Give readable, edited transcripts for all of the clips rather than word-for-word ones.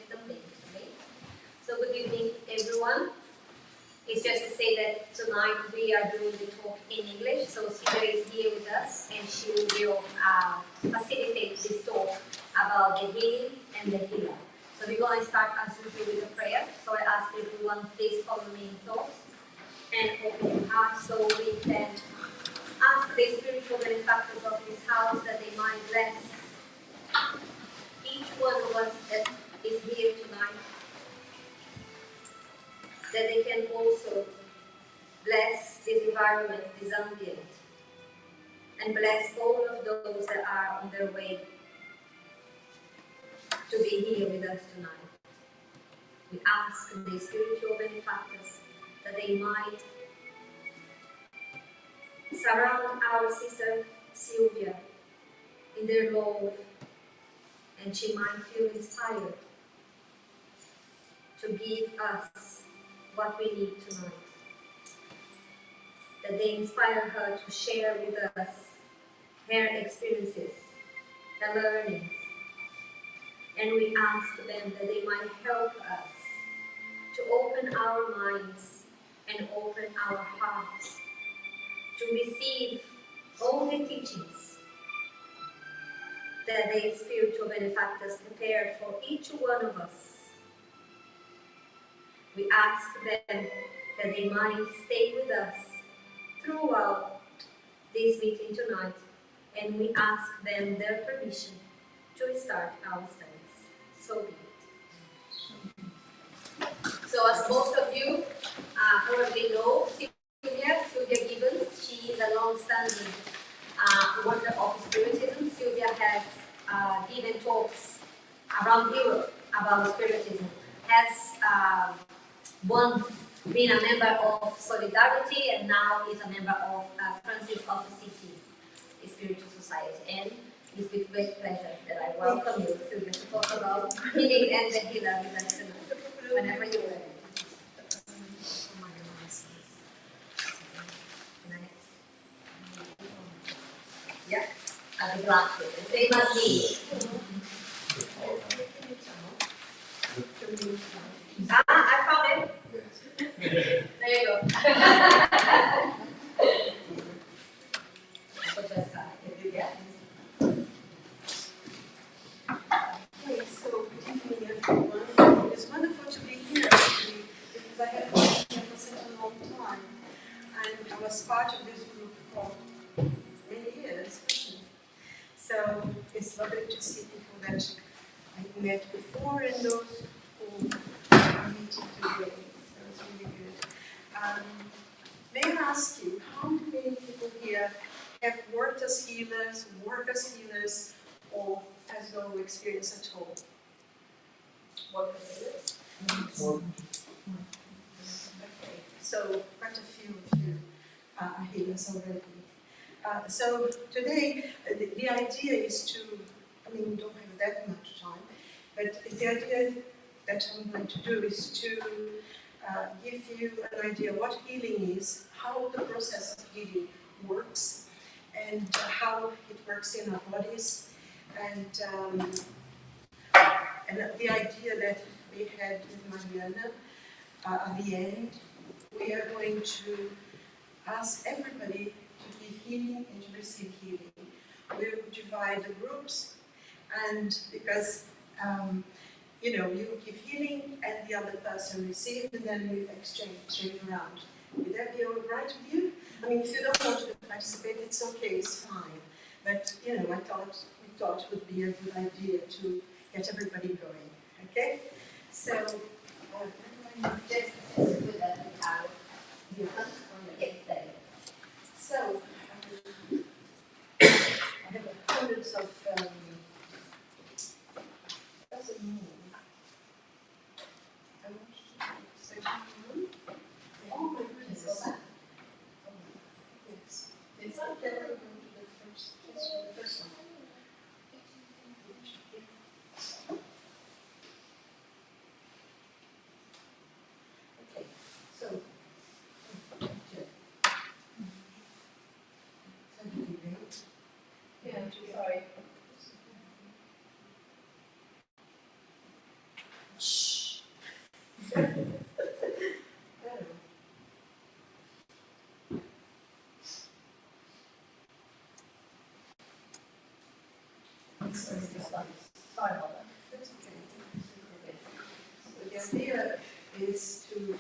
the link. Okay? So good evening, everyone. It's just to say that tonight we are doing the talk in English. So Silvia is here with us, and she will facilitate this talk about the healing and the healer. So we're going to start as usual with a prayer. So I ask everyone, please follow me in thoughts and open your heart so we can ask the spiritual benefactors of this house that they might bless each one of us that is here tonight, that they can also bless this environment, this ambient, and bless all of those that are on their way to be here with us tonight. We ask the spiritual benefactors that they might surround our sister Silvia in their love, and she might feel inspired to give us what we need tonight. That they inspire her to share with us her experiences, her learnings. And we ask them that they might help us to open our minds and open our hearts to receive all the teachings that the spiritual benefactors prepared for each one of us. We ask them that they might stay with us throughout this meeting tonight, and we ask them their permission to start our studies. So be it. So as most of you probably know, Silvia Gibbons, she is a long-standing worker of Spiritism. Silvia has given talks around Europe about Spiritism, has once been a member of Solidarity, and now is a member of Francis of Assisi Spiritual Society. And it's with great pleasure that I welcome you, Silvia, to talk about healing and the healer with us tonight, whenever you're ready. Yeah, and the glasses, the same as me. I found it. There you go. Okay, so good evening everyone. It's wonderful to be here actually, because I have been here for such a long time, and I was part of this group for many years. So it's lovely to see people that I met before and those who are meeting today. So it's really good. May I ask you, how many people here have worked as healers, work as healers, or has no experience at all? Work as healers? Okay, so quite a few of you are healers already. So today, the idea is to, I mean, we don't have that much time, but the idea that I'm going to do is to give you an idea what healing is, how the process of healing works, and how it works in our bodies, and the idea that we had with Mariana at the end, we are going to ask everybody to give healing and to receive healing. We will divide the groups, and because you know, you give healing and the other person receives, and then we exchange around. Would that be all right with you? I mean, if you don't want to participate, it's okay, it's fine. But you know, we thought it would be a good idea to get everybody going. Okay? So, just put that out. You can get there. So, I have hundreds of doesn't mean. I want to say one. Oh my goodness. Yes. It's not that we're going to the first one. Okay, so Sorry about that. That's okay. So the idea is to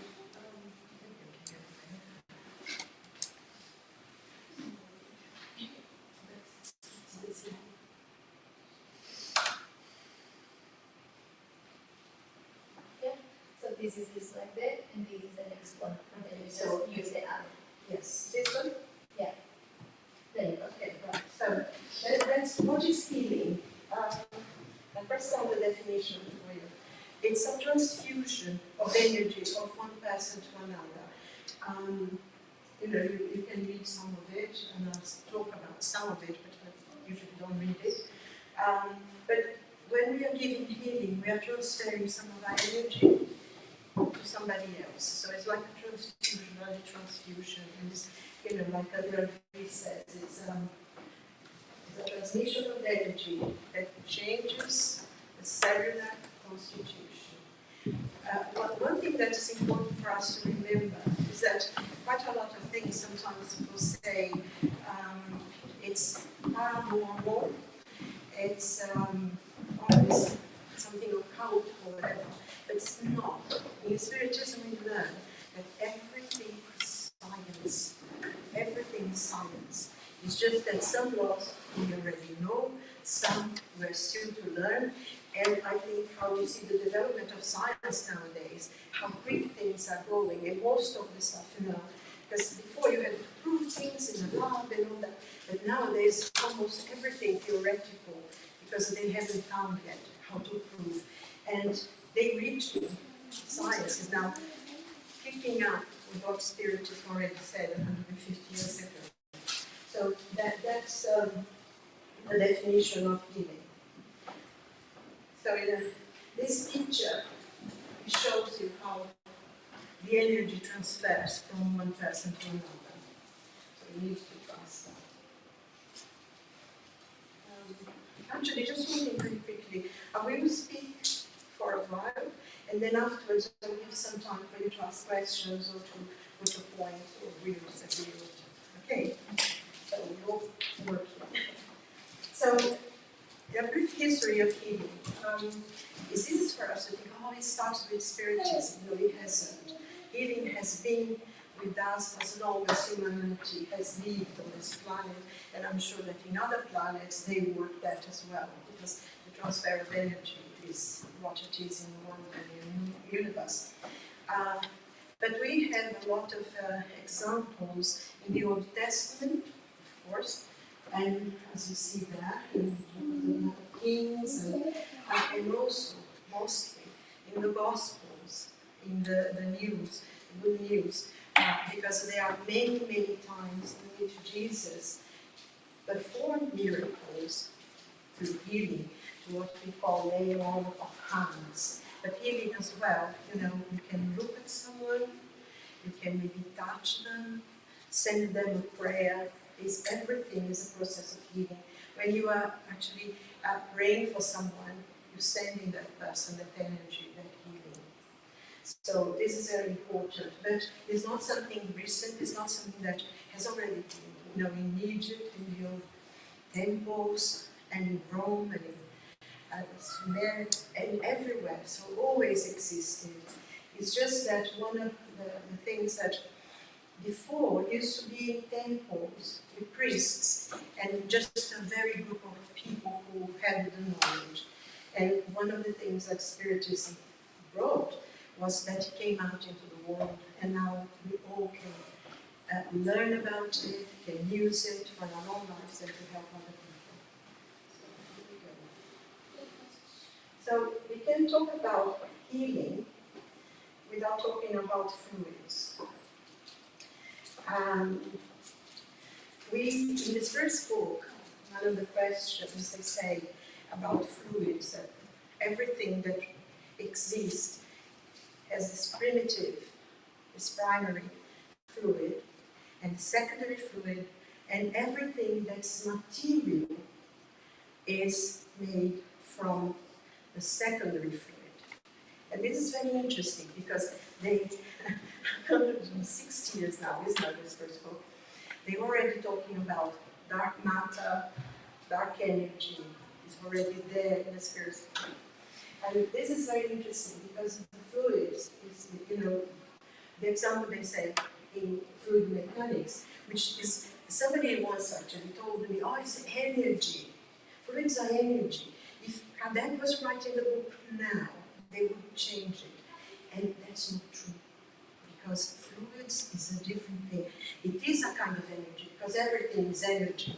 So this is like that, and this is the next one. And then you So- just use the other. yes, this one. There you go. Okay, right. So that's what is healing. And first on the definition for you. It's a transfusion of energy of one person to another. You can read some of it, and I'll talk about some of it, but I usually don't read it. But when we are giving healing, we are transferring some of our energy to somebody else. So it's like a transfusion, early transfusion. And it's, like Adrian says, it's a transmission of energy that changes the cellular constitution. One thing that is important for us to remember is that quite a lot of things sometimes people say it's paranormal, it's always something occult or whatever, but it's not. In Spiritism we learn that everything is science. Everything is science. It's just that some laws we already know, some we're still to learn, and I think how we see the development of science nowadays, how quick things are going, and most of the stuff, because before you had to prove things in the lab and all that, but nowadays almost everything theoretical, because they haven't found yet how to prove. And they reached, science is now picking up with what Spiritism already said 150 years ago. So that's the definition of healing. So in this picture, it shows you how the energy transfers from one person to another. So you need to trust that. Actually, just one thing very quickly. I will speak for a while, and then afterwards I will give some time for you to ask questions or to put a point or agree or disagree with. Okay? So we'll work here. So, a brief history of healing. It's easy for us to think, it starts with Spiritism. No, it hasn't. Healing has been with us as long as humanity has lived on this planet, and I'm sure that in other planets they work that as well, because the transfer of energy is what it is in the world and in the universe. But we have a lot of examples in the Old Testament, of course, and as you see there, in the Kings, and also, mostly, in the Gospels, in the news, the good news, because there are many, many times in which Jesus performed miracles through healing, to what we call laying on of hands. But healing as well, you can look at someone, you can maybe touch them, send them a prayer. Everything is a process of healing. When you are actually praying for someone, you send in that person that energy, that healing. So this is very important, but it's not something recent, it's not something that has already been, in Egypt, in the old temples, and in Rome, and in Sumer, and everywhere, so always existed. It's just that one of the things that before used to be in temples with priests and just a very group of people who had the knowledge. And one of the things that Spiritism brought was that it came out into the world, and now we all can learn about it, can use it for our own lives and to help other people. So we can talk about healing without talking about fluids. In this first book, one of the questions they say about fluids, that everything that exists has this primitive, this primary fluid, and secondary fluid, and everything that's material is made from the secondary fluid. And this is very interesting because they, 160 years now, this is not his first book, they're already talking about dark matter, dark energy, is already there in the spirit. And this is very interesting because the fluids is, the example they say in fluid mechanics, which is, somebody once actually told me, oh, it's energy. Fluids are energy. If Kardec was writing the book now, they would change it. And that's not true. Because fluids is a different thing. It is a kind of energy, because everything is energy.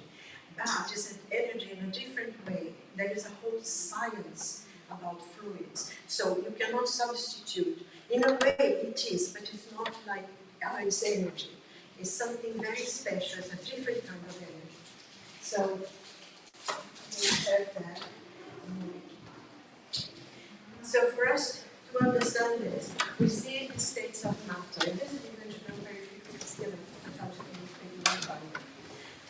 But it's an energy in a different way. There is a whole science about fluids. So you cannot substitute. In a way it is, but it's not like, it's energy. It's something very special. It's a different kind of energy. So we have that. So for us to understand this, we see the states of matter. And this is mentioned very quickly, it's given a long time.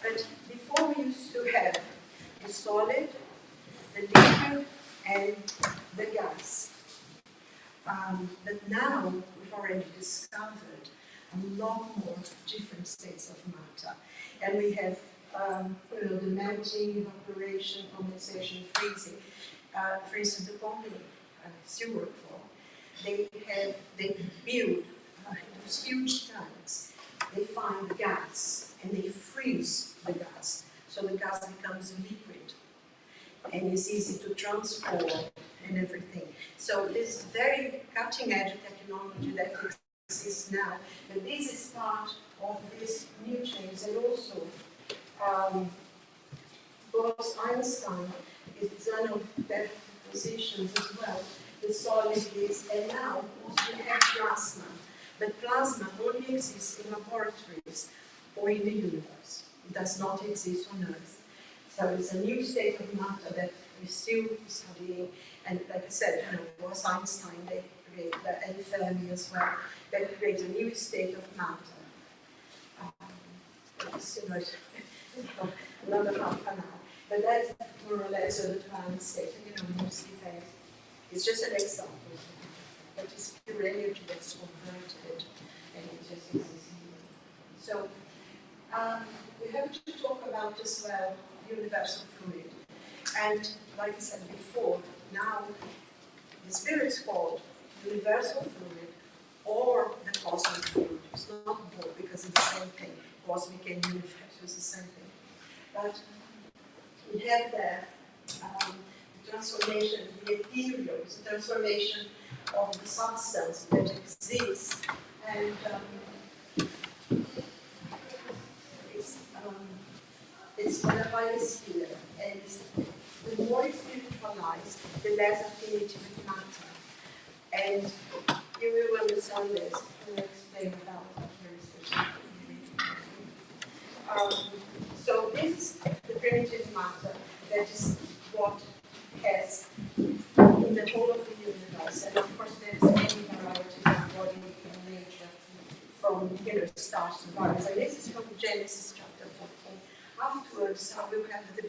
But before we used to have the solid, the liquid, and the gas. But now we've already discovered a lot more different states of matter. And we have the melting, evaporation, condensation, freezing. For instance, the company I still work for, they build those huge tanks. They find the gas and they freeze the gas. So the gas becomes liquid and it's easy to transport and everything. So this very cutting edge technology that exists now, and this is part of this new change. And also, both Einstein is one of their positions as well. The solid is, and now also we have plasma. But plasma only exists in laboratories or in the universe. It does not exist on Earth. So it's a new state of matter that we're still studying. And like I said, was Einstein, they created that, and Fermi as well, that create a new state of matter. It's another half an hour. But that's more or less the planned state. Mostly that. It's just an example. But it's pure energy that's converted, and it just exists here. So we have to talk about as well universal fluid. And like I said before, now the spirit's called universal fluid or the cosmic fluid. It's not both because it's the same thing. Cosmic and universal is the same thing. But we have there the transformation, the ethereal, the transformation of the substance that exists, and it's by the biosphere, and the more it's spiritualized, the less affinity with matter. And you will understand this. I will explain about that very specifically. So this is the primitive matter that is what has in the whole of the universe. And of course there's many varieties of body and nature from stars to bodies. And this is from Genesis chapter 14. Afterwards we will have the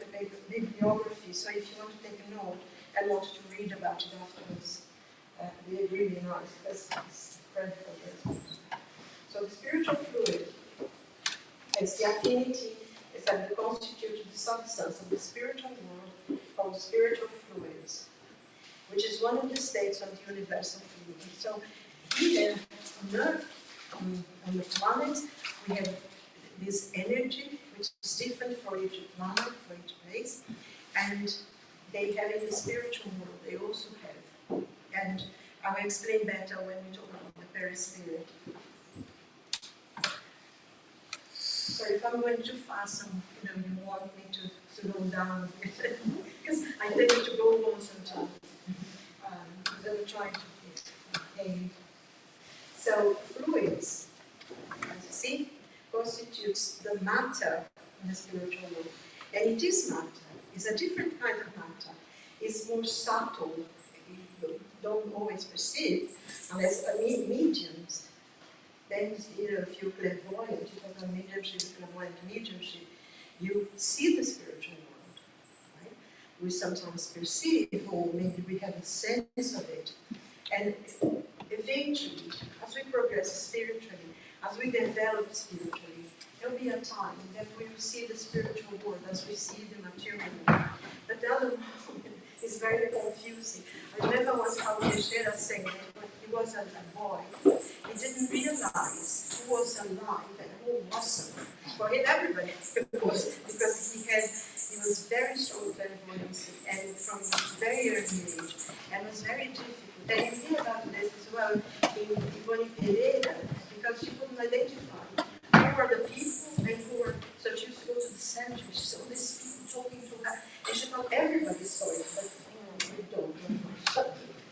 bibliography, so if you want to take a note and want to read about it afterwards, they're really nice because it's very important. So the spiritual fluid is the affinity, is that constitutes the substance of the spiritual world called spiritual fluids, which is one of the states of the universal fluid. So here on Earth, on the planet, we have this energy which is different for each planet, for each place, and they have in the spiritual world, they also have. And I will explain better when we talk about the perispirit. So if I'm going too fast, you want me to slow down because I tend to go on sometimes. Because I will try to behave. So fluids, as you see, constitutes the matter in the spiritual world. And it is matter. It's a different kind of matter. It's more subtle. You don't always perceive, unless mediums. Then, if you're clairvoyant, if you have a mediumship, clairvoyant mediumship, you see the spiritual world. Right? We sometimes perceive, or maybe we have a sense of it. And we develop spiritually, there will be a time that we will see the spiritual world as we see the material world. But the other moment is very confusing. I remember once how Teixeira saying that when he was a boy, he didn't realize who was alive and who wasn't. For him, everybody was, because he was very strong clairvoyance and from a very early age, and it was very difficult. And you hear about this as well in Ivone Pereira, because she couldn't identify who were the people and who were, so she used to go to the center, she saw all these people talking to her, and she thought everybody saw it, but we don't,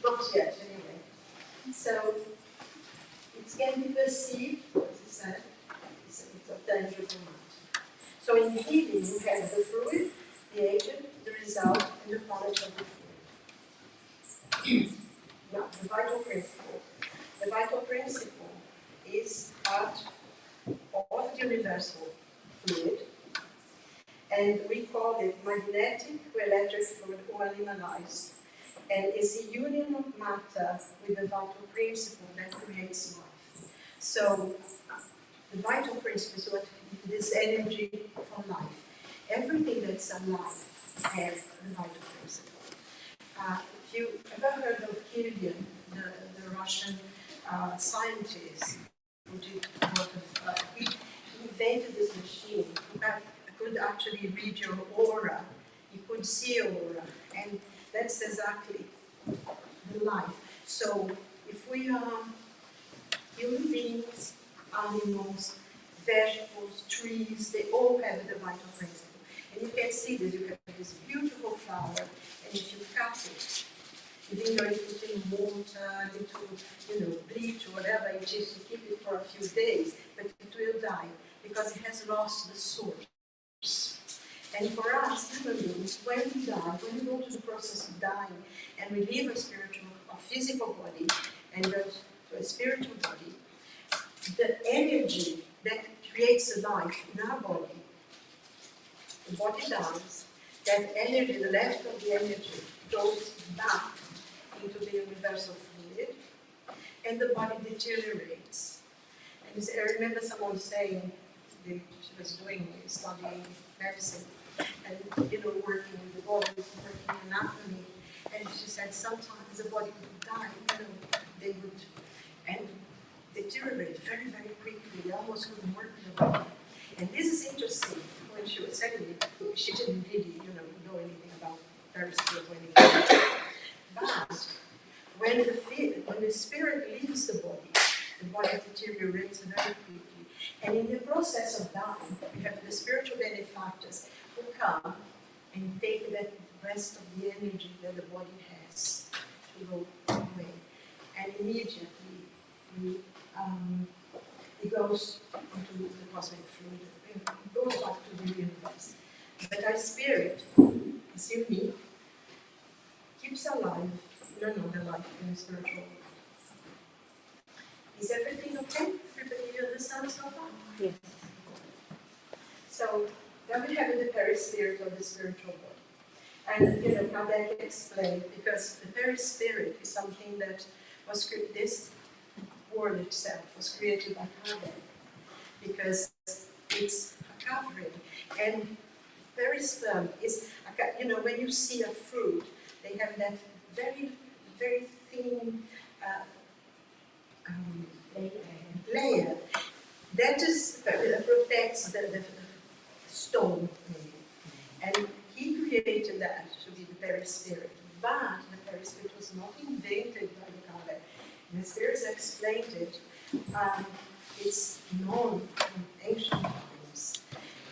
not yet anyway. So it can be perceived, as I said, it's a tangible amount. So in healing, you have the fluid, the agent, the result, and the quality of the fluid. Now, the vital principle. The vital principle is part of the universal fluid, and we call it magnetic to electric fluid or liminalized. And it's the union of matter with the vital principle that creates life. So, the vital principle is what this energy for life. Everything that's alive has the vital principle. If you ever heard of Kirlian, the Russian scientist who did a lot of, he invented this machine who could actually read your aura. You could see aura, and that's exactly the life. So if we are human beings, animals, vegetables, trees, they all have the vital principle. And you can see this, you have this beautiful flower, and if you cut it, even though you put in water, into bleach or whatever it is to keep it for a few days, but it will die because it has lost the source. And for us human beings, when we die, when we go through the process of dying and we leave a physical body and go to a spiritual body, the energy that creates a life in our body, the body dies, that energy, the left of the energy, goes back into the universal fluid, and the body deteriorates. And I remember someone saying, she was studying medicine, and working with the body, working anatomy, and she said sometimes the body would die, they would deteriorate very, very quickly. They almost couldn't work with the body. And this is interesting. When she was telling me, she didn't really, know anything about periscope or anything. But when the spirit leaves the body deteriorates very quickly. And in the process of dying, we have the spiritual benefactors who come and take that rest of the energy that the body has to go away. And immediately it goes into the cosmic fluid, it goes back to the universe. But our spirit, as you me, keeps alive, the life in the spiritual world. Is everything okay? Everybody understand so far? Yes. So then we have the perispirit of the spiritual body. And how that explained, because the perispirit is something that was this word itself was created by Kardec, because it's a covering. And perisperm is, when you see a fruit, they have that very, very thin layer that protects the stone. And he created that to be the perispirit. But the perispirit was not invented by the Kardec. The spirits explained it. It's known from ancient times.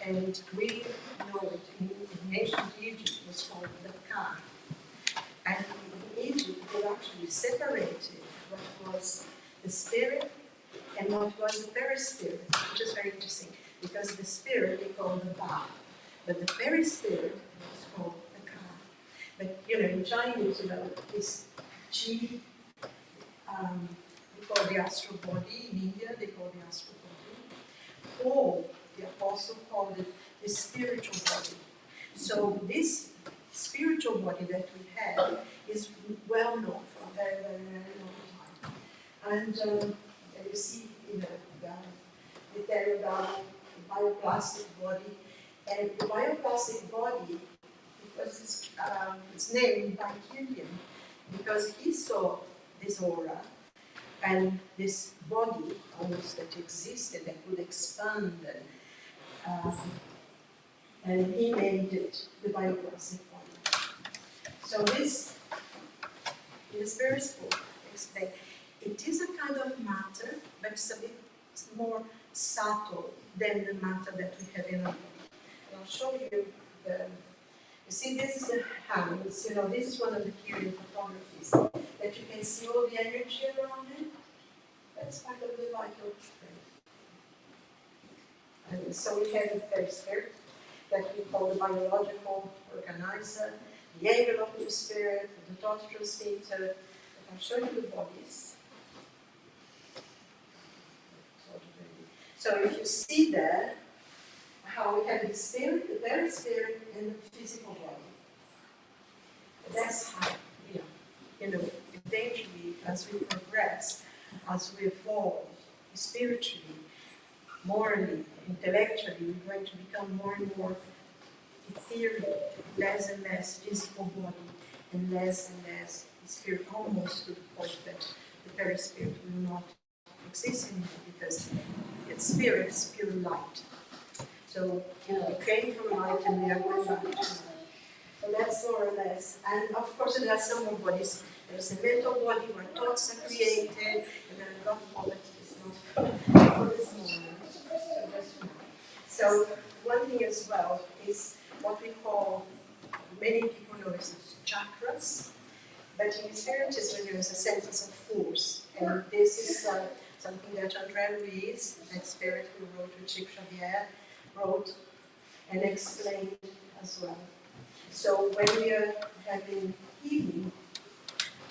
And we know it in ancient Egypt, it was called the Ka. And in Egypt, they actually separated what was the spirit and what was the perispirit, which is very interesting, because the spirit they call the Ba, but the perispirit is called the Ka. But in Chinese, it's Qi. We call the astral body. In India, they call the astral body. Or the apostle called it the spiritual body. So this spiritual body that we have is well known for a very, very, very long time. And you see, carry around a bioplastic body. And the bioplastic body, it's named by Killian because he saw this aura and this body almost that existed that would expand and he named it the bioplastic body. So this is very book explain. It is a kind of matter, but it's a bit more subtle than the matter that we have in our body. And I'll show you the. You see, this is the hands. You know, this is one of the Curie photographies that you can see all the energy around it. That's part of the vital frame. And so we have the perisphere that we call the biological organizer, the enveloping spirit, the thought transmitter. I'll show you the bodies. So if you see there, how we have the spirit, the very spirit, and the physical body. That's how, eventually, as we progress, as we evolve spiritually, morally, intellectually, we're going to become more and more ethereal, less and less physical body, and less spirit, almost to the point that the perispirit will not exist anymore because its spirit is pure light. So, we came from light and we are going back to light. So that's more or less. And of course, there are some more bodies. There's a mental body where thoughts are created, and then a lot more that is not for this moment. So, one thing as well is what we call, many people know as chakras, but in Spiritism there is a sentence of force. And this is something that André Ruiz, that spirit who wrote with Chico Xavier, wrote and explained as well. So when we are having healing,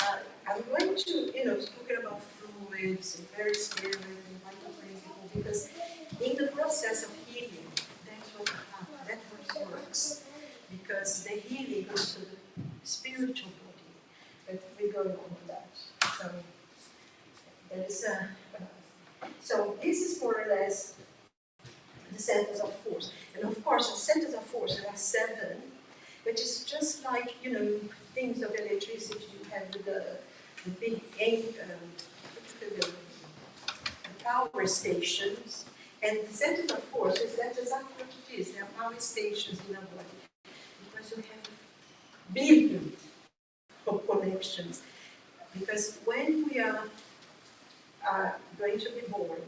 I'm going to, talking about fluids and very spirit and vital principle, because in the process of healing, that's what happens, that's what works. Because the healing goes to the spiritual body, but we go on to that. So there is so this is more or less the centers of force. And of course, the centers of force, there are 7, which is just like, things of electricity you have with the big the power stations. And the centers of force is that's exactly what it is. There are power stations in our body. Because you have billions of connections. Because when we are going to be born,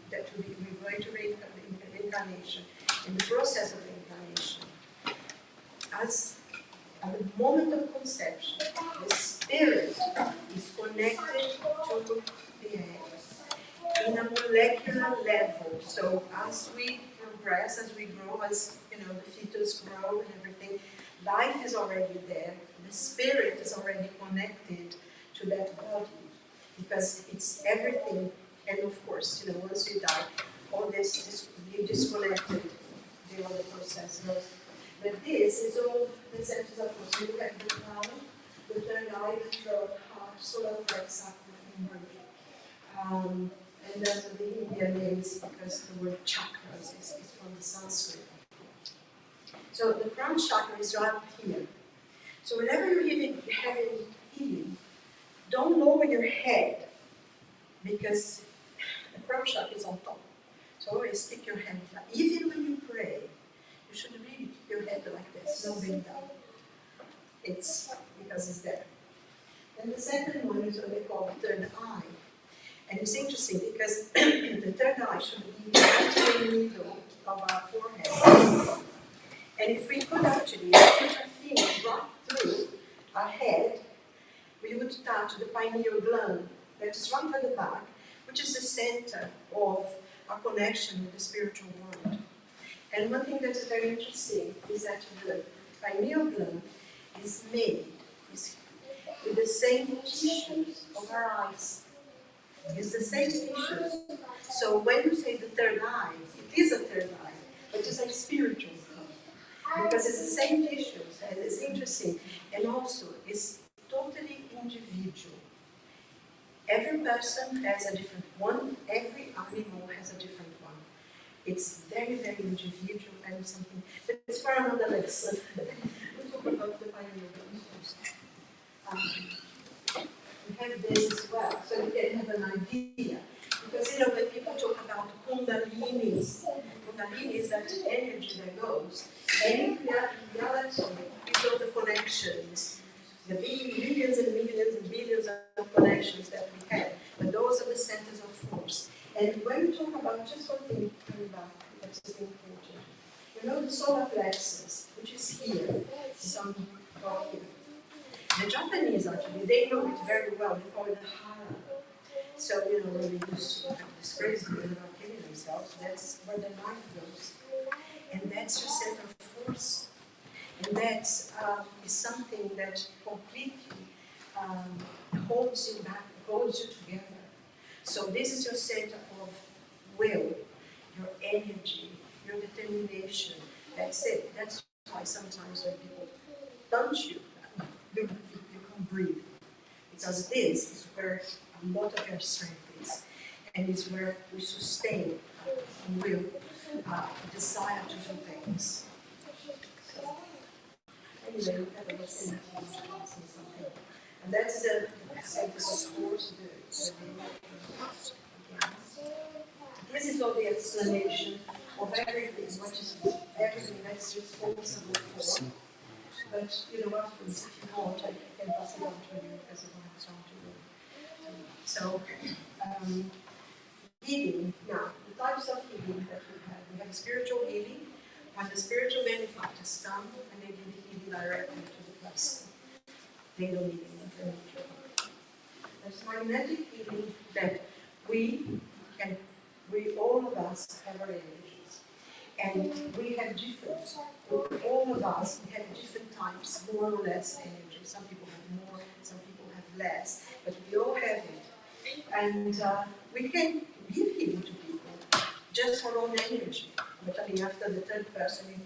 that we're going to reincarnation, in the process of reincarnation, as at the moment of conception, the spirit is connected to the egg in a molecular level. So as we progress, as we grow, as the fetus grow and everything, life is already there. The spirit is already connected to that body because it's everything. And of course, once you die, all this you disconnected the other process. But this is all the centers of force. You have the crown, the third eye, the throat, heart, solar plexus, sacral, and those are the Indian names because the word chakras is from the Sanskrit. So the crown chakra is right here. So whenever you're having healing, don't lower your head because the crown chakra is on top. So always stick your hand down. Even when you pray, you should really keep your head like this, no bend down. It's because it's there. And the second one is what they call the third eye. And it's interesting because the third eye should be right in the middle of our forehead. And if we could actually put our finger right through our head, we would touch the pineal gland that is right at the back, which is the center of our connection with the spiritual world. And one thing that's very interesting is that the pineal gland is made with the same tissues of our eyes. It's the same tissues. So when you say the third eye, it is a third eye, but it's a spiritual eye. Because it's the same tissues, and it's interesting. And also, it's totally individual. Every person has a different one, every animal has a different one. It's very, very individual and something, but it's for another lesson. We'll talk about the pioneer first. We have this as well, so you can have an idea. Because you know, when people talk about Kundalini is that energy that goes. And in reality, we know the connections, the millions and millions and billions of connections that we have. But those are the centers of force. And when we talk about just one thing coming back, that's important. You know the solar plexus, which is here, it's on top here. The Japanese actually, they know it very well. They call it the hara. So, you know, when they used to have this crazy way about killing themselves, that's where the knife goes. And that's your center of force. And that is something that completely holds you back, holds you together. So this is your center of will, your energy, your determination. That's it. That's why sometimes when people punch you, you can't breathe. Because this is where a lot of your strength is. And it's where we sustain will, desire to do things. So, anyway, we have a lesson in something. And that's the center of force. This is all the explanation of everything, what is everything that's responsible for. But you know what, if you want, I can pass it on to you as a one to you. So, healing. Now, the types of healing that we have spiritual healing, when the spiritual benefactors come and they give the healing directly to the person. They don't need an intermediary. There's magnetic healing that all of us have our energies. And we have different, all of us, we have different types, more or less energy. Some people have more, some people have less, but we all have it. And we can give healing to people, just our own energy. But I mean, after the third person,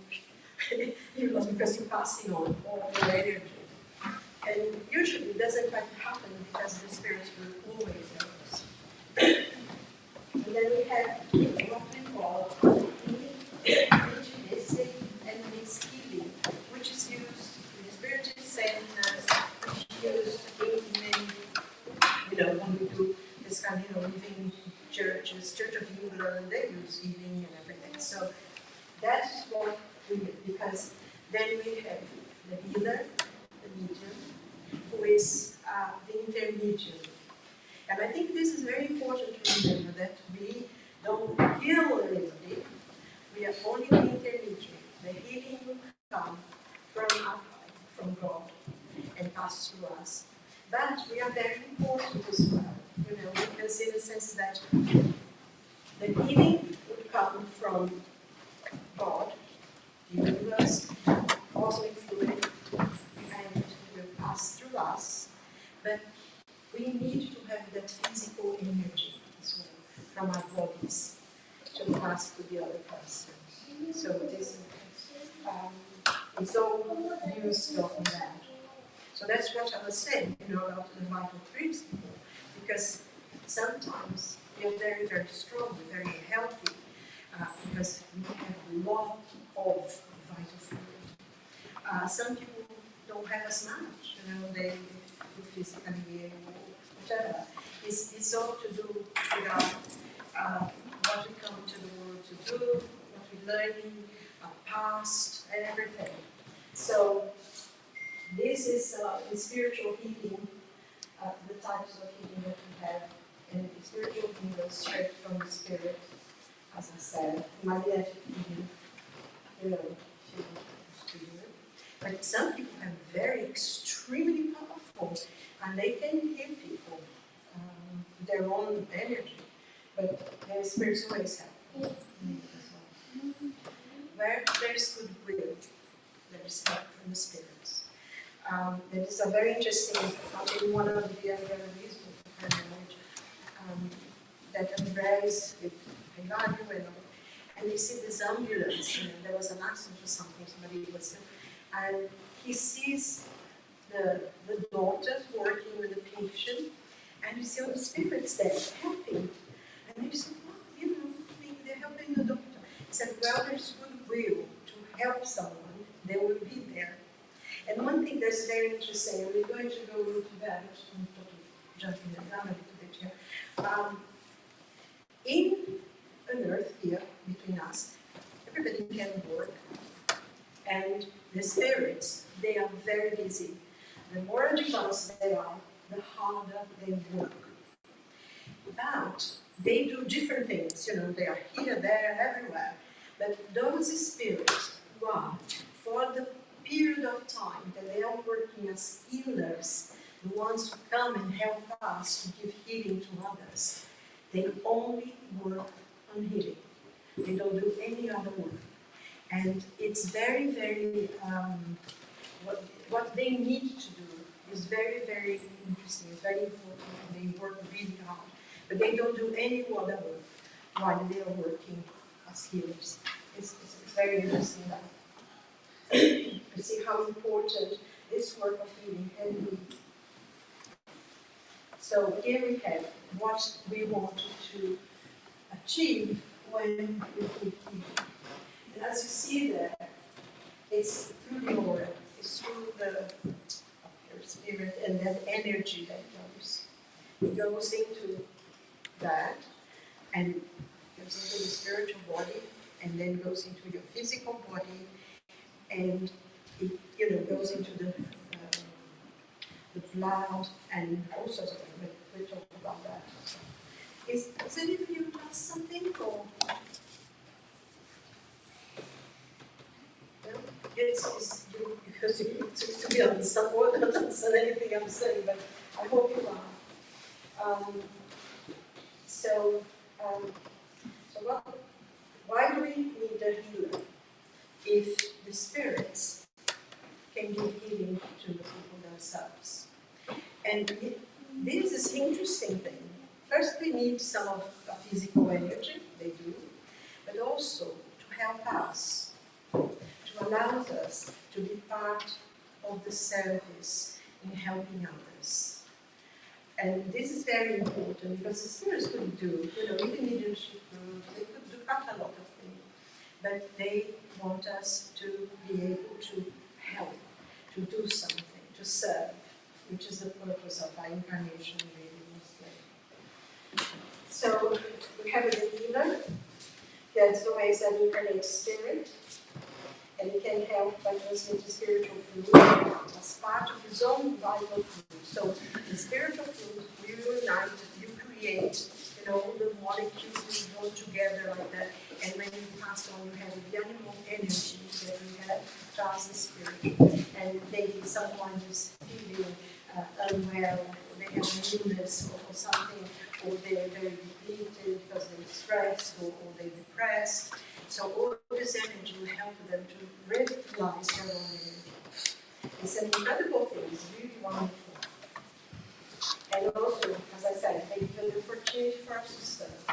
you lost because you're passing on all your energy. And usually it doesn't quite happen because the spirits will always help us. And then we have what we call imagistic and mixed healing, which is used in spiritual centers, which is used in many, you know, when we do this kind of, you know, living churches, Church of England, they use healing and everything. So that's what we do, because then we have the healer, the medium, who is the intermediary. And I think this is very important to remember, that we don't heal everybody, we are only the intermediary. The healing will come from God and pass through us. But we are very important as well. You know, we can see the sense that the healing would come from God, the universe, cosmic fluid, and will pass through us. But we need to have that physical energy as well from our bodies to pass to the other person. So this it's all used on that. So that's what I was saying, you know, about the vital principle, because sometimes we are very, very strong, very healthy, because we have a lot of vital fluid. Some people don't have as much, you know, they physically ill or whatever. It's all to do with what we come to the world to do, what we're learning, our past, and everything. So this is the spiritual healing, the types of healing that we have, and the spiritual healing goes straight from the spirit, as I said, magnetic healing, you know, but some people have very extremely powerful, and they can heal people, their own energy, but their spirits always help. Where there's goodwill, there is help from the spirits. There is a very interesting, in one of the Andreas that Andreas with Hilario and they see this ambulance, and there was an accident or something, somebody was, and he sees the doctors working with the patient, and you see all the spirits there helping. And they say, well, you know, they're helping the doctor. said, well, there's goodwill to help someone, they will be there. And one thing that's very interesting, and we're going to go into that, I'm jumping down a little bit here. In an earth here between us, everybody can work, and the spirits, they are very busy. The more advanced they are, the harder they work. But they do different things, they are here, there, everywhere. But those spirits who are, for the period of time that they are working as healers, the ones who come and help us to give healing to others, they only work on healing. They don't do any other work. And it's very, very, what they need to do is very, very interesting. It's very important, and they work really hard. But they don't do any other work while they are working as healers. It's very interesting that. You see how important this work of healing can be. So here we have what we wanted to achieve when we give healing. And as you see there, it's through the aura, it's through the spirit and that energy that goes. It goes into that and goes into the spiritual body and then goes into your physical body and it goes into the blood and all sorts of things. We'll talk about that. Is any of you got something or? No? It's because to be honest, some more don't understand anything I'm saying, but I hope you are. So why do we need a healer if the spirits can give healing to the people themselves? And this is an interesting thing. First, we need some of the physical energy, they do, but also to help us, to allow us to be part of the service in helping others. And this is very important because the spirits could do, even leadership groups, they could do quite a lot of things, but they want us to be able to help, to do something, to serve, which is the purpose of our incarnation really mostly. So we have a healer, that's always an incarnate spirit, and he can help by transmitting spiritual fluid as part of his own vital fluid. So the spiritual fluid, you unite, you create, the molecules go together like that, and when you pass on, you have the animal energy that we have trans the spirit, and maybe someone is feeling unwell, or they have an illness or something, or they're very depleted because they're stressed or they're depressed. So all this energy will help them to revitalize their own energy. It's an incredible thing, it's really wonderful. And also, as I said, they give an opportunity for us to serve,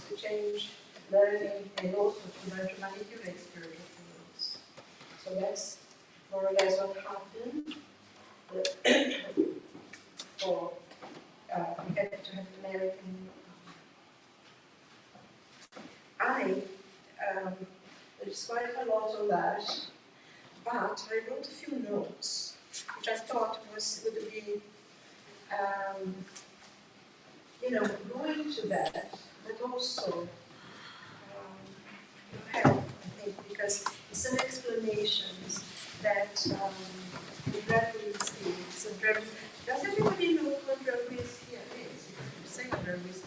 to change, learning, and also to learn to manipulate spiritual fields. So that's more or less what happened. For we had to have an American. There's quite a lot on that, but I wrote a few notes, which I thought would be, going to that, but also help, I think, because it's some explanations that the drug is here. Does everybody know what drug is here is? Say drug is.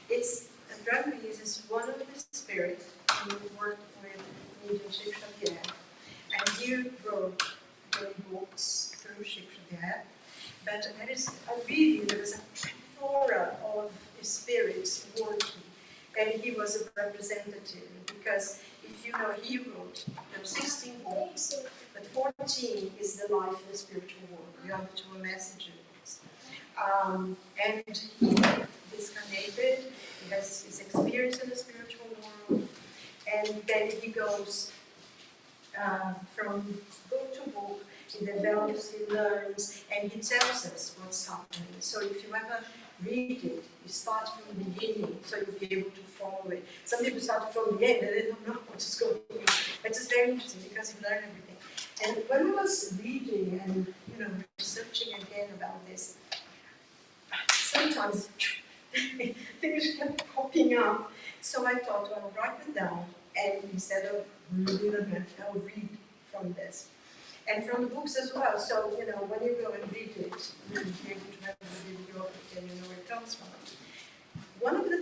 It's a drug is one of the spirits who worked with mediumship Xavier, and he wrote books through Ship Xavier. But there was a plethora of spirits working, and he was a representative because if you know he wrote 16 books, but 14 is the life of the spiritual world. The other two are messages. And he discarnated, he has his experience in the spiritual world, and then he goes from book to book, he develops, he learns, and he tells us what's happening. So if you ever read it, you start from the beginning, so you'll be able to follow it. Some people start from the end and they don't know what is going on. But it's very interesting because you learn everything. And when I was reading and researching again about this, sometimes things kept popping up. So I thought, well, I'll write it down, and instead of reading them, I'll read from this. And from the books as well. So, when you go and read it, you'll be able to have a video of it and you know where it comes from. One of the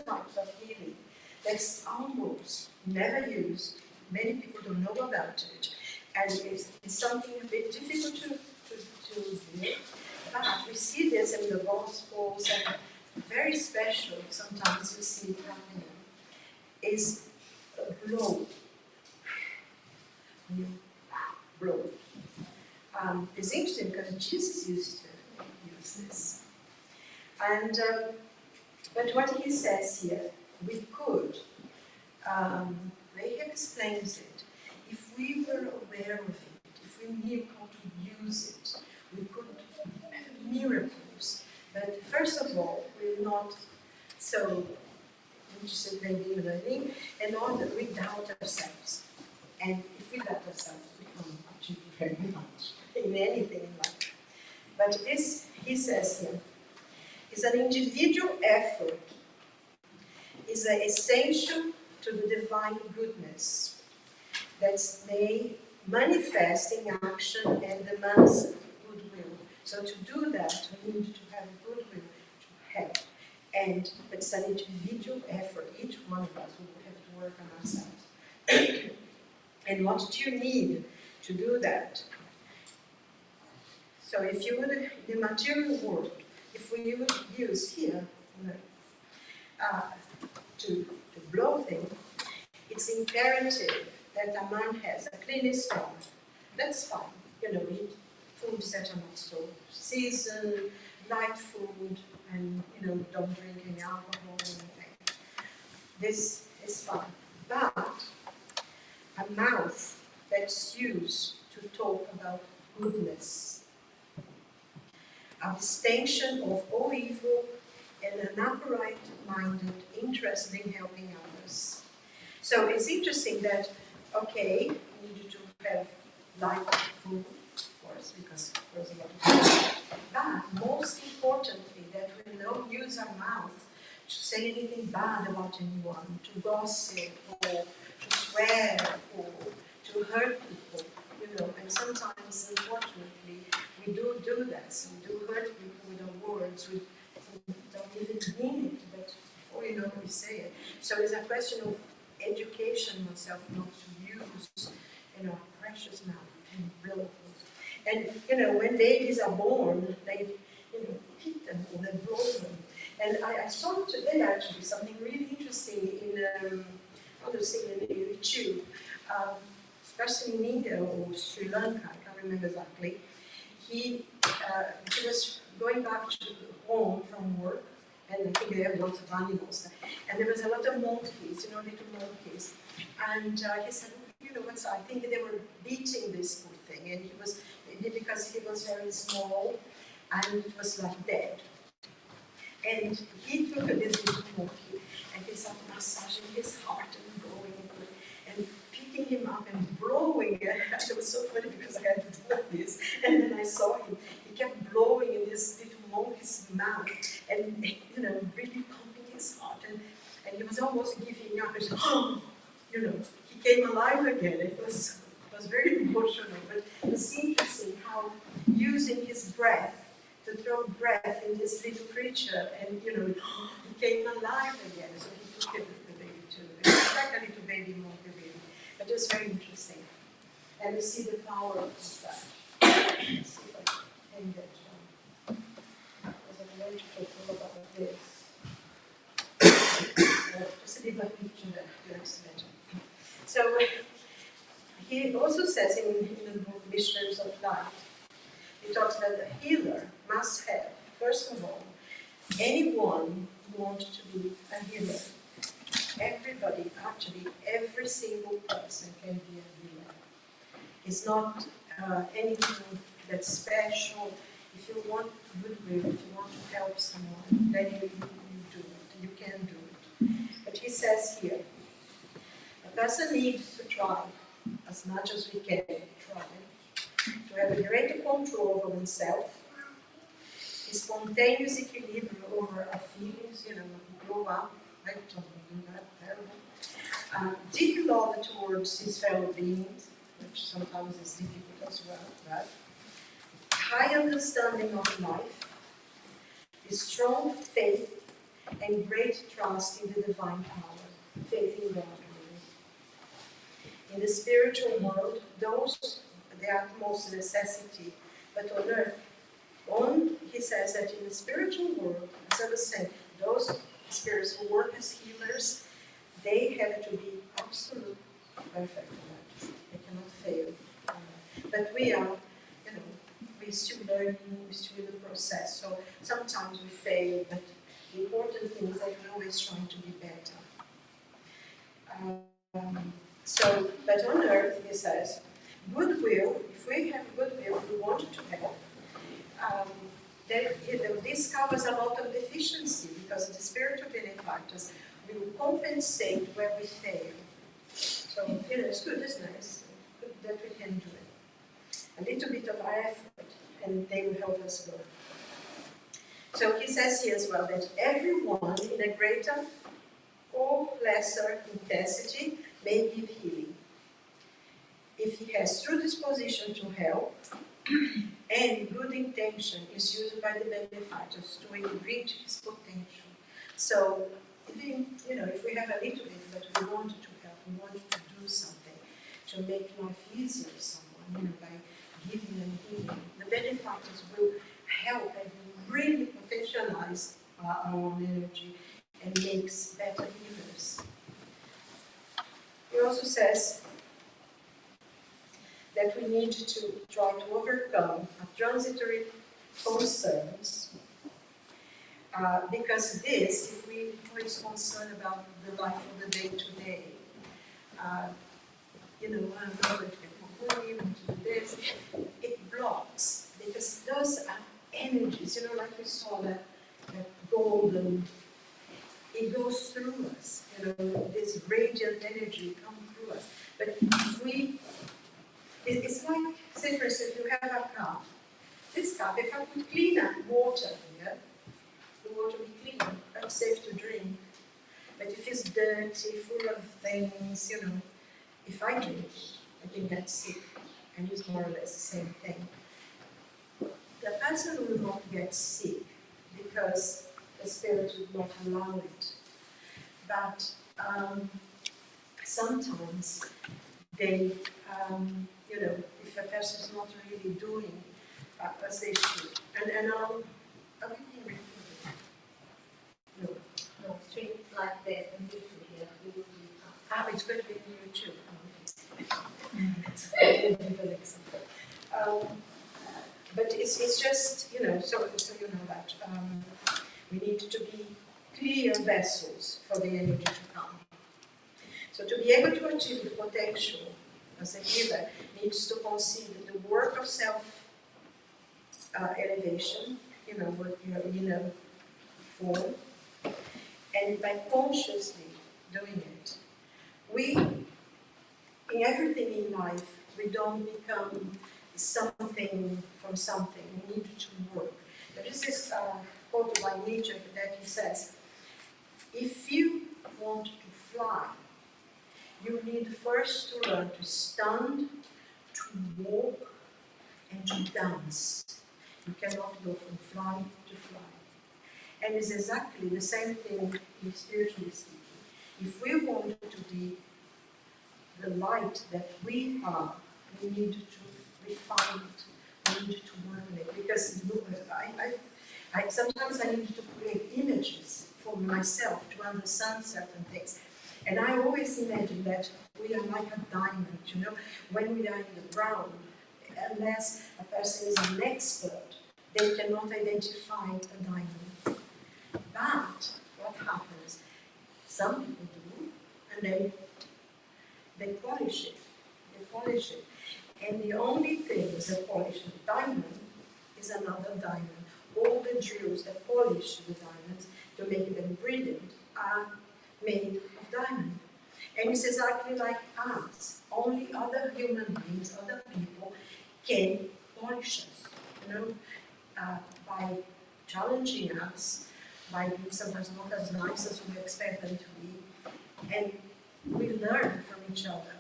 types of healing that's almost never used, many people don't know about it, and it's something a bit difficult to do, but we see this in the Gospels, and very special, sometimes you see it happening, is blow. You blow. It's interesting because Jesus used to use this. And but what he says here, we could, Rahab explains it, if we were aware of it, if we knew how to use it, we could have miracles. But first of all, we're not so interested maybe in learning, and all that we doubt ourselves. And if we doubt ourselves, we can't achieve very much in anything in life. But this, he says here, is an individual effort, is essential to the divine goodness that's made manifest in action and demands goodwill. So to do that, we need to have goodwill to help. But it's an individual effort. Each one of us will have to work on ourselves. And what do you need to do that? So if you would, in the material world, if we would use here to blow things, it's imperative that a man has a clean stomach. That's fine. Eat foods that are not so seasoned, light food, and don't drink any alcohol or anything. This is fine. But a mouth that's used to talk about goodness, abstention of all evil, and an upright-minded interest in helping others. So it's interesting that, okay, we need to have light food, of course, because there's a lot of food. But most importantly, that we don't use our mouth to say anything bad about anyone, to gossip, or to swear, or to hurt people, and sometimes, unfortunately, we do that. So we do hurt people with our words, we don't even mean it, but before you know it, we say it. So it's a question of education myself not to use, precious mouth and blow. And, when babies are born, they, hit them or they blow them. And I saw today actually something really interesting in, YouTube, especially in India or Sri Lanka, I can't remember exactly. He was going back to home from work, and I think they have lots of animals. And there was a lot of monkeys, little monkeys. And he said, what's I think they were beating this poor thing, and because he was very small, and it was like dead. And he took this little monkey, and he started massaging his heart and going and picking him up and blowing. It was so funny because I had to do this, and then I saw him. He kept blowing in this little monkey's mouth, and really pumping his heart, and he was almost giving up. And he came alive again. It was very emotional, but it's interesting how using his breath to throw breath in this little creature, and he came alive again. So he took the baby too. It was like a little baby monkey baby, but it was very interesting. And we see the power of that. Let's see if I can get because I'm going to talk all about this. Just a little picture that looks better. So he also says in the book Missionaries of Light, he talks about the healer must have, first of all, anyone who wants to be a healer. Everybody, actually, every single person can be a healer. It's not anything that's special. If you want goodwill, if you want to help someone, then you do it. You can do it. But he says here, a person needs to try as much as we can try to have a greater control over oneself, a spontaneous equilibrium over our feelings, grow up, I don't do that, terrible. Deep love towards his fellow beings, which sometimes is difficult as well, right? High understanding of life, a strong faith and great trust in the divine power, faith in God. In the spiritual world, those the utmost necessity, but on earth, he says that in the spiritual world, as I was saying, those spirits who work as healers, they have to be absolutely perfect. They cannot fail. But we are, we're still learning, we're still in the process. So sometimes we fail, but the important thing is that we're always trying to be better. But on earth, he says, goodwill, if we have goodwill, we want to help, then this covers a lot of deficiency, because the spiritual benefactors will compensate where we fail. So, it's good, isn't it? It's good that we can do it. A little bit of our effort, and they will help us grow. So he says here as well that everyone in a greater or lesser intensity may give healing. If he has true disposition to help and good intention is used by the benefactors to enrich his potential. So, if we have a little bit, but we want to help, we want to do something to make life easier for someone, by giving them healing, the benefactors will help and really potentialize our own energy and makes better healers. He also says that we need to try to overcome our transitory concerns, because this, if we are concerned about the life of the day-to-day, I'm not going to get more money, I want to do this, it blocks, because those are energies, like we saw that golden, it goes through us, this radiant energy comes through us. But if it's like, say for instance, you have a cup. This cup, if I put cleaner water here, the water will be clean, it's safe to drink. But if it's dirty, full of things, if I drink, I can get sick. And it's more or less the same thing. The person will not get sick because the spirit would not allow it. But sometimes they, if a person is not really doing as they should, and are we being recorded? No. No, straight like that on YouTube here. We will do It's going to be on YouTube. But it's just, so you know that we need to be clear vessels for the energy to come. So to be able to achieve the potential as a healer needs to consider the work of self-elevation, what you have form, and by consciously doing it, in everything in life, we don't become something from something. We need to work. There is this quote by Nietzsche that he says, if you want to fly, you need first to learn to stand, to walk, and to dance. You cannot go from fly to fly. And it's exactly the same thing spiritually speaking. If we want to be the light that we are, we need to refine it, we need to work on it. Because sometimes I need to create images for myself to understand certain things. And I always imagine that we are like a diamond, when we are in the ground, unless a person is an expert, they cannot identify a diamond. But what happens? Some people do, and they polish it. And the only thing that polishes a diamond is is another diamond. All the jewels that polish the diamonds to make them brilliant are made of diamond. And it's exactly like us. Only other human beings, other people can polish us, you know, by challenging us, by being sometimes not as nice as we expect them to be. And we learn from each other,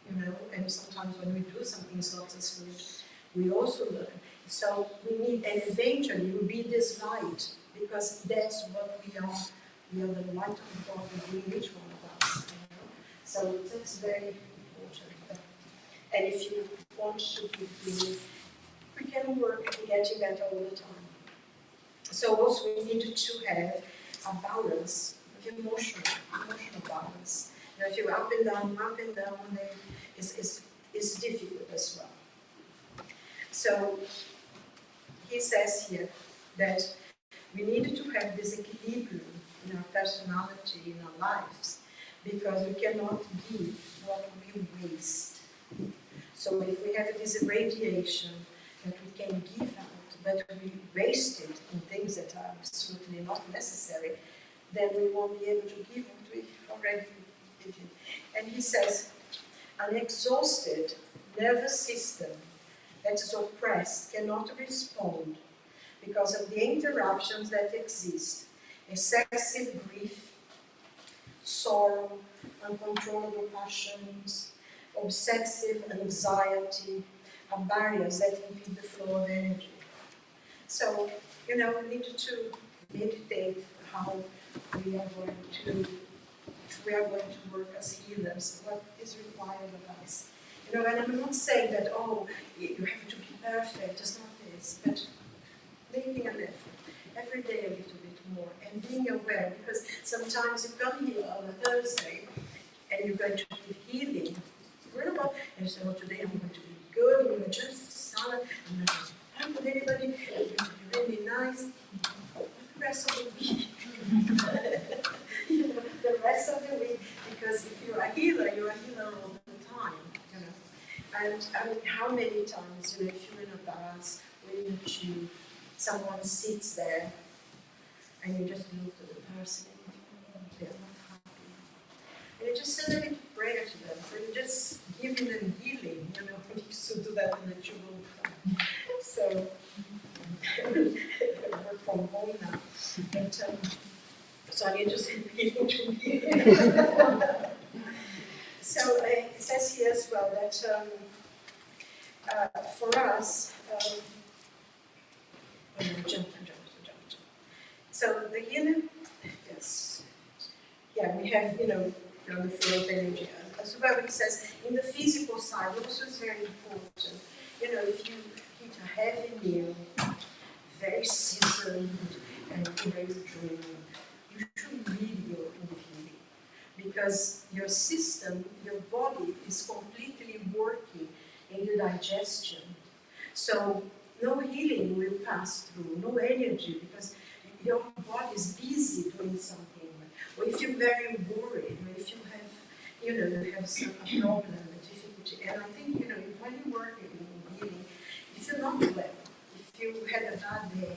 you know, and sometimes when we do something not as good, we also learn. So we need, and eventually we'll be this light, because that's what we are. We are the light of God within each one of us. You know? So that's very important. And if you want to be healing, we can work at getting that all the time. So also we need to have a balance of emotional balance. Now if you're up and down, then it's difficult as well. So he says here that we need to have this equilibrium in our personality, in our lives, because we cannot give what we waste. So if we have this radiation that we can give out, but we waste it in things that are absolutely not necessary, then we won't be able to give what we already did. And he says, an exhausted nervous system that is oppressed cannot respond because of the interruptions that exist. Excessive grief, sorrow, uncontrollable passions, obsessive anxiety are barriers that impede the flow of energy. So, you know, we need to meditate how we are going to, if we are going to work as healers, what is required of us. You know, and I'm not saying that, oh, you have to be perfect, it's not this, but making an effort, every day a little bit more, and being aware, because sometimes you come here on a Thursday, and you're going to give healing, and you say, well, today I'm going to be good, I'm going to just silent, I'm going to talk with anybody, I'm going to be really nice. The rest of the week, the rest of the week, because if you're a healer all the time, you know. And I mean, how many times, you know, if you're in a bus, when someone sits there, and you just look at the person, and they're not happy. And you just send a little prayer to them, or you just give them healing, you know, we used to do that in the children. So, I work from home now, but, so I need to send healing to me. So it says here as well that for us, jump. So the healing, yes. Yeah, we have, you know, the flow of energy. As well, it says, in the physical side, also is very important. You know, if you eat a heavy meal, very seasoned, and very dry, you should really go in the healing. Because your system, your body is completely working in the digestion. So no healing will pass through, no energy, because your body is busy doing something. Or if you're very worried, or if you have, you know, you have some problem, a difficulty. And I think, you know, when you work in healing, if you're not well, if you had a bad day,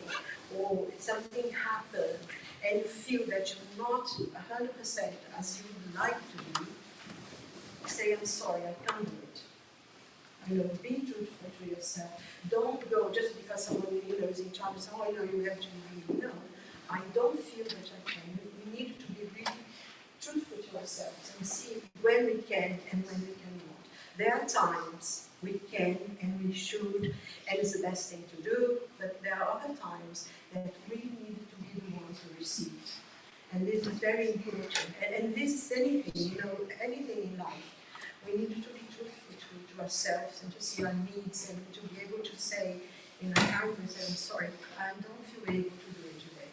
or something happened, and you feel that you're not 100% as you would like to be, say, I'm sorry, I can't do it. You know, be truthful to yourself. Don't go just because someone, you know, is in charge. Oh, I know you have to be. No, I don't feel that I can. We need to be really truthful to ourselves and see when we can and when we cannot. There are times we can and we should, and it's the best thing to do, but there are other times that we need to be the ones who receive. And this is very important. And this is anything, you know, anything in life. We need to be truthful to ourselves and to see our needs and to be able to say, you know, I'm sorry, I don't feel able to do it today.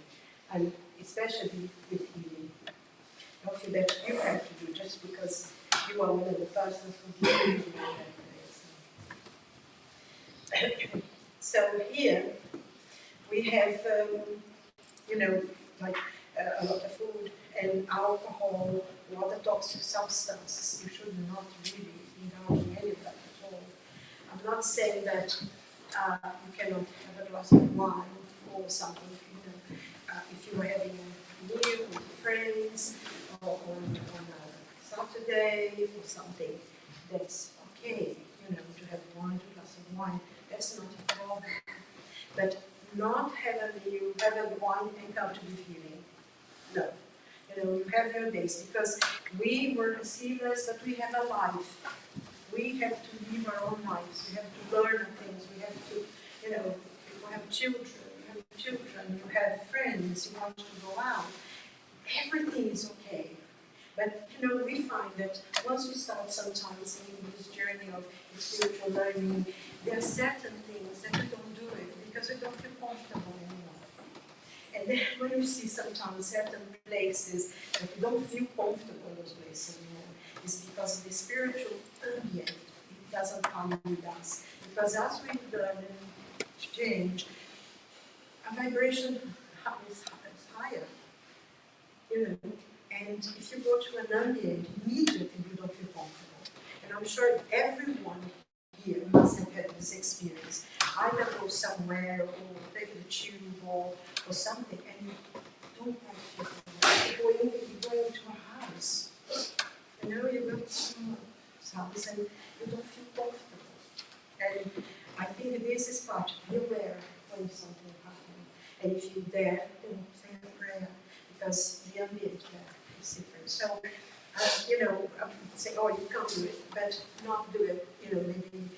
And especially with healing. Don't feel that you have to do just because you are one of the persons who give you that place. So here we have, you know, like a lot of food and alcohol, or other toxic substances. You should not really indulge in any of that at all. I'm not saying that You cannot have a glass of wine or something, if you are having a meal with friends or on a Saturday or something, that's okay, to have 1 2 glasses of wine, that's not a problem. But not have a meal, have a wine and come to be healing. No. You have your days, because we work as healers, but we have a life. We have to live our own lives. We have to learn things. We have to, if you have children, you have friends, you want to go out. Everything is okay. But, we find that once we start sometimes in this journey of spiritual learning, there are certain things that we don't do it because we don't feel comfortable anymore. And then when you see sometimes certain places that you don't feel comfortable in those places anymore, it's because the spiritual ambient, it doesn't come with us. Because as we learn and change, a vibration is higher. And if you go to an ambient, immediately you don't feel comfortable. And I'm sure everyone here must have had this experience. Either go somewhere or take the tube or something, and you don't feel comfortable. You go into a house. You go to someone's house and you don't feel comfortable. And I think this is part of be aware when something happens. And if you're there, say a prayer, because the ambient there is different. So, say, oh, you can't do it, but not do it, maybe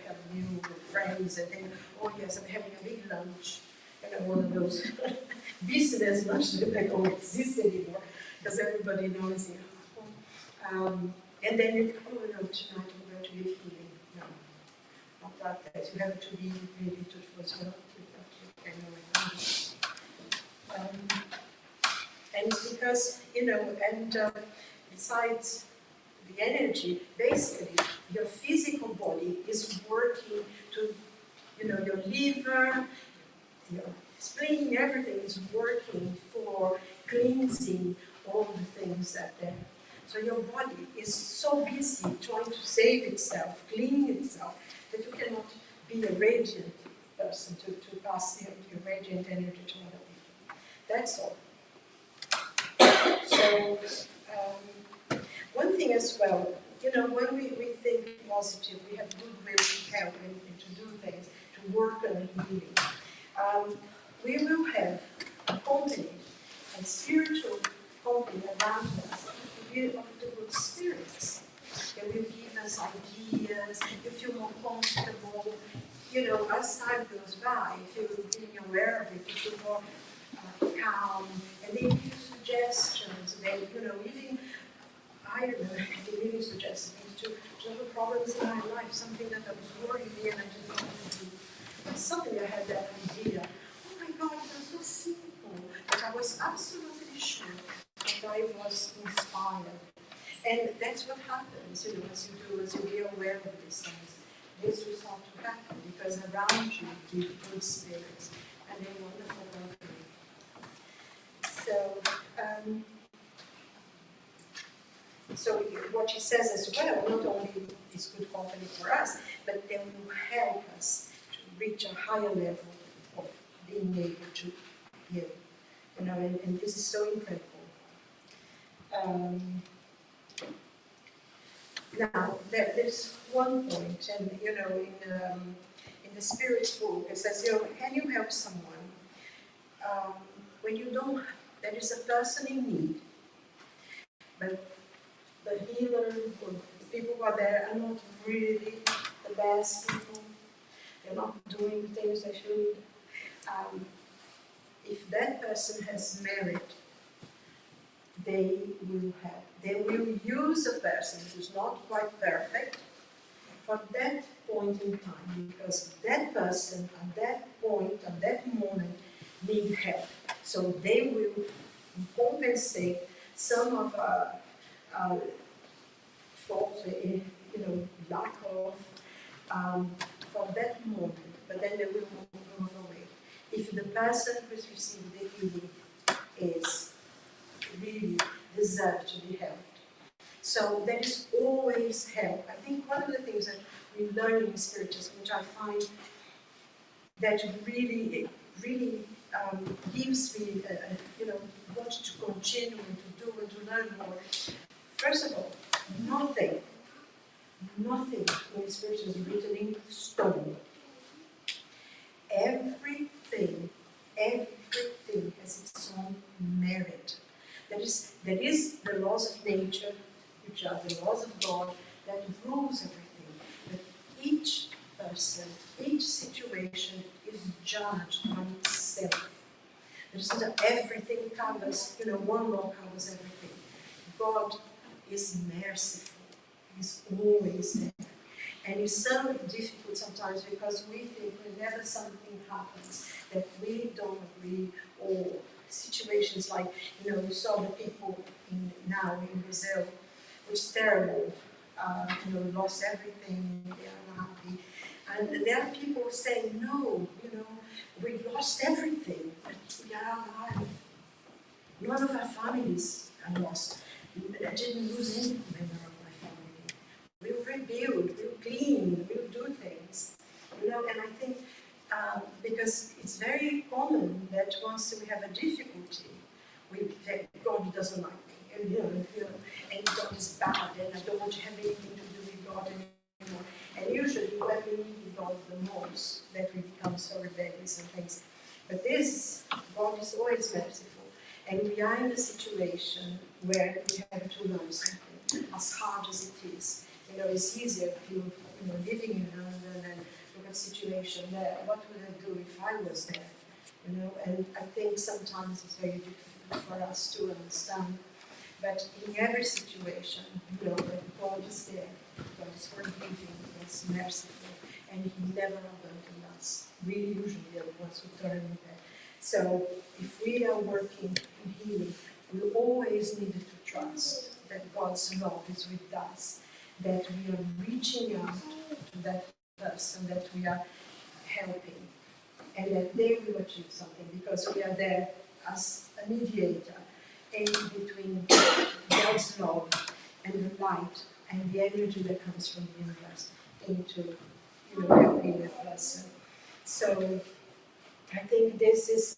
have a meal with friends and then, oh yes, I'm having a big lunch, one of those business lunches that don't exist anymore, because everybody knows it. And then you oh no, tonight I'm going to be healing. No, not like that. You have to be really truthful as well. And because, besides the energy, basically, your physical body is working to, your liver, your spleen, everything is working for cleansing all the things that there. So your body is so busy trying to save itself, clean itself, that you cannot be a radiant person to pass your radiant energy to other people. That's all. So, one thing as well, when we think positive, we have good will to help and to do things, to work on healing. We will have a company, a spiritual company around us, of the good spirits. They will give us ideas, you feel more comfortable. As time goes by, if you're being aware of it, you feel more calm, and they give you suggestions. They, even, I don't know, they give you suggestions to have problems in my life, something that I was worrying me and I didn't know what to do. But suddenly I had that idea. Oh my God, it was so simple. But I was absolutely sure that I was inspired. And that's what happens, as you be aware of these things. This will start to happen because around you be good spirits and they're wonderful company. So what she says as well, not only is good company for us, but they will help us to reach a higher level of being able to heal. And this is so incredible. Now, there's one point, and in the spirit book, it says, can you help someone when you don't? There is a person in need, but the healer, or the people who are there, are not really the best people. They're not doing the things they should. If that person has merit, they will use a person who's not quite perfect for that point in time, because that person at that point, at that moment, need help. So they will compensate some of our faults, lack of, for that moment, but then they will move away. If the person who's received the healing is really deserve to be helped. So there is always help. I think one of the things that we learn in spiritism, which I find that really gives me, want to continue and to do and to learn more. First of all, nothing in Scripture is written in stone. Everything has its own merit. That is the laws of nature, which are the laws of God, that rules everything. But each person, each situation is judged on itself. There's not everything covers, one law covers everything. God is merciful. He's always there. And it's so difficult sometimes because we think whenever something happens that we don't agree, or situations like, we saw the people now in Brazil, which is terrible, lost everything, they are unhappy. And there are people saying, no, we lost everything, but we are alive. None of our families are lost. I didn't lose any member of my family. We'll rebuild, we'll clean, we'll do things. And I think because it's very common that once we have a difficulty, we say, God doesn't like me, and God is bad, and I don't want to have anything to do with God anymore. And usually when we need God the most, that we become so rebellious and things. But God is always merciful. And we are in a situation where we have to learn something, as hard as it is. It's easier if you're living in London and look at a situation there. What would I do if I was there? And I think sometimes it's very difficult for us to understand. But in every situation, that God is there. God is forgiving, He's merciful, and He never abandons us. We usually are the ones who turn there. So if we are working in healing, we always need to trust that God's love is with us, that we are reaching out to that person, that we are helping, and that they will achieve something, because we are there as a mediator in between God's love and the light and the energy that comes from the universe into helping that person. So I think this is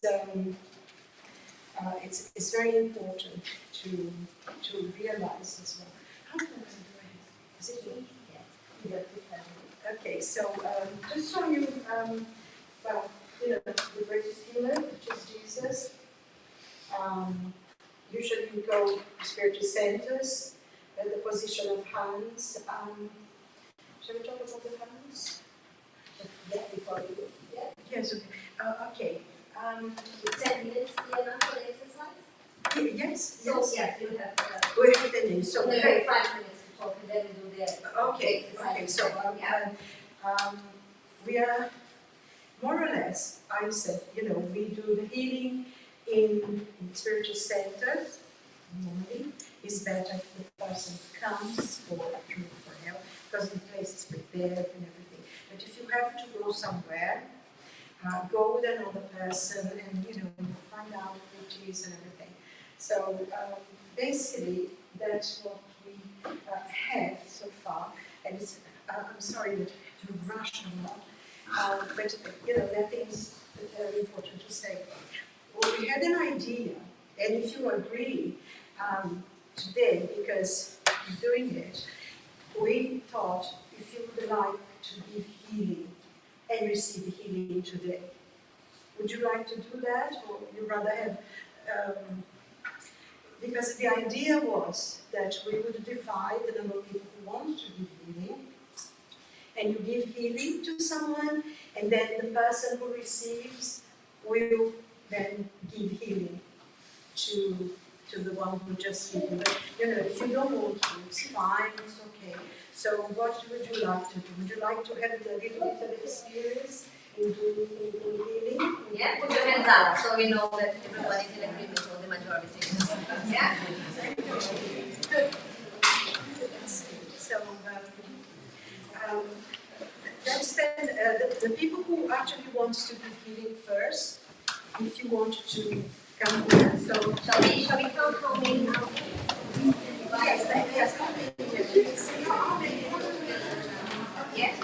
it's very important to realize as well. How can I do it? Is it me? Yeah. Okay, so just show you the greatest healer, which is Jesus. Usually we go to spiritual centers, the position of hands. Shall we talk about the hands? Yeah, before we go. Yeah. Yes, okay. Okay. 10 minutes here now for the exercise? Yes. So, yes, you have We have 10 minutes. So, 5 minutes to talk, and then we do the okay. So, we are more or less, I said, we do the healing in spiritual centers. Normally, it's better if the person comes for help, because the place is prepared and everything. But if you have to go somewhere, go with another person and find out who it is and everything. So basically, that's what we have so far. And it's, I'm sorry that I have to rush a lot, but there are things that are important to say. Well, we had an idea, and if you agree today, because we're doing it, we thought if you would like to give healing and receive healing today, would you like to do that, or would you rather have? Because the idea was that we would divide the number of people who want to give healing, and you give healing to someone, and then the person who receives will then give healing to the one who just gave you. But if you don't want to, it's fine, it's okay. So what would you like to do? Would you like to have a little bit of experience in doing healing? Yeah, put your hands up so we know that everybody's in agreement, or the majority. Yeah? Good. So that's the people who actually want to give healing first, if you want to come here. So Shall we count how many now? yes. Yes.